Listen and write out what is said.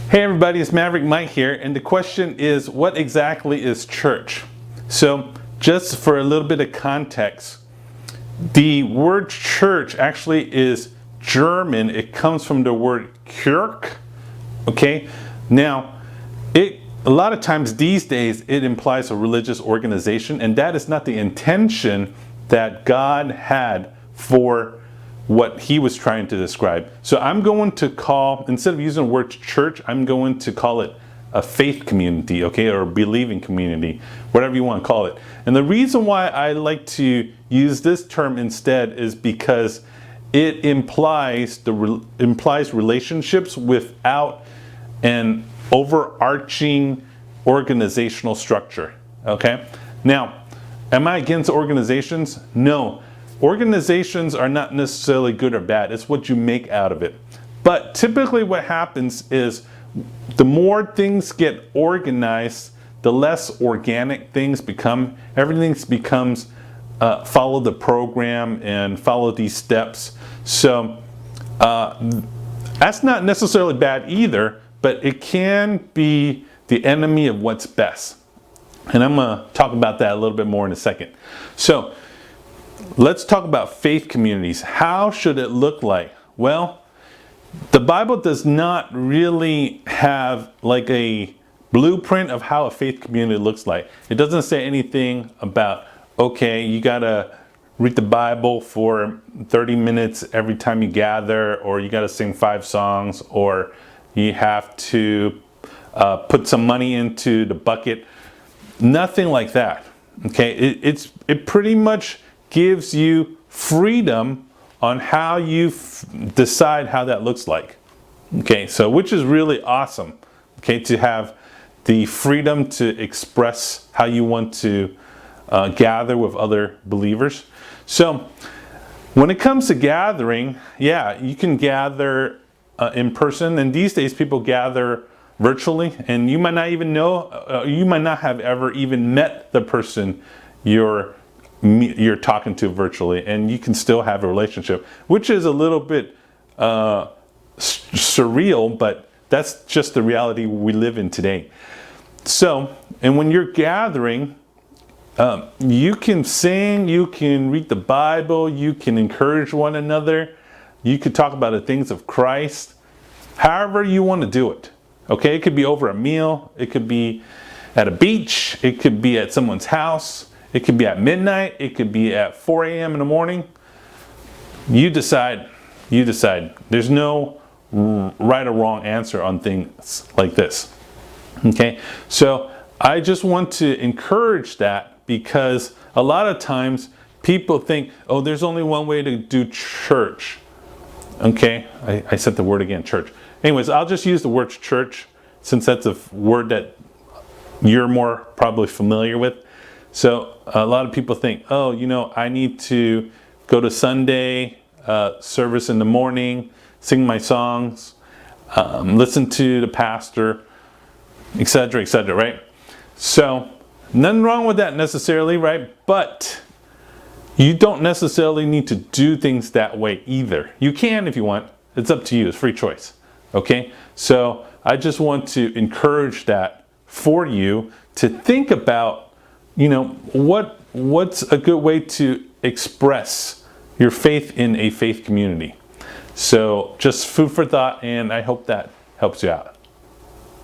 Hey everybody, it's Maverick Mike here, and the question is, what exactly is church? So, just for a little bit of context, the word church actually is German. It comes from the word Kirche. Okay, now a lot of times these days it implies a religious organization, and that is not the intention that God had for what he was trying to describe. So I'm going to call, instead of using the word church, I'm going to call it a faith community, okay, or a believing community, whatever you want to call it. And the reason why I like to use this term instead is because it implies relationships without an overarching organizational structure. Okay, now, am I against organizations? No. Organizations are not necessarily good or bad. It's what you make out of it. But typically what happens is the more things get organized, the less organic things become. Everything becomes follow the program and follow these steps. So that's not necessarily bad either, but it can be the enemy of what's best. And I'm going to talk about that a little bit more in a second. So let's talk about faith communities. How should it look like? Well, the Bible does not really have like a blueprint of how a faith community looks like. It doesn't say anything about, okay, you gotta read the Bible for 30 minutes every time you gather, or you gotta sing 5 songs, or you have to put some money into the bucket. Nothing like that. Okay, it pretty much gives you freedom on how you decide how that looks like. Okay, so which is really awesome. Okay, to have the freedom to express how you want to gather with other believers. So when it comes to gathering, yeah, you can gather in person, and these days people gather virtually, and you might not even know, you might not have ever even met the person you're talking to virtually, and you can still have a relationship, which is a little bit surreal, but that's just the reality we live in today. So, and when you're gathering, you can sing, you can read the Bible, you can encourage one another, you could talk about the things of Christ, however you want to do it. Okay, it could be over a meal, it could be at a beach, it could be at someone's house, it could be at midnight, it could be at 4 a.m. in the morning. You decide. You decide. There's no right or wrong answer on things like this. Okay, so I just want to encourage that, because a lot of times people think, oh, there's only one way to do church. Okay, I said the word again, church. Anyways, I'll just use the word church since that's a word that you're more probably familiar with. So a lot of people think, oh, you know, I need to go to Sunday service in the morning, sing my songs, listen to the pastor, etc., etc., right? So nothing wrong with that necessarily, right? But you don't necessarily need to do things that way either. You can if you want. It's up to you. It's free choice. Okay? So I just want to encourage that for you to think about, you know, what's a good way to express your faith in a faith community. So just food for thought, and I hope that helps you out.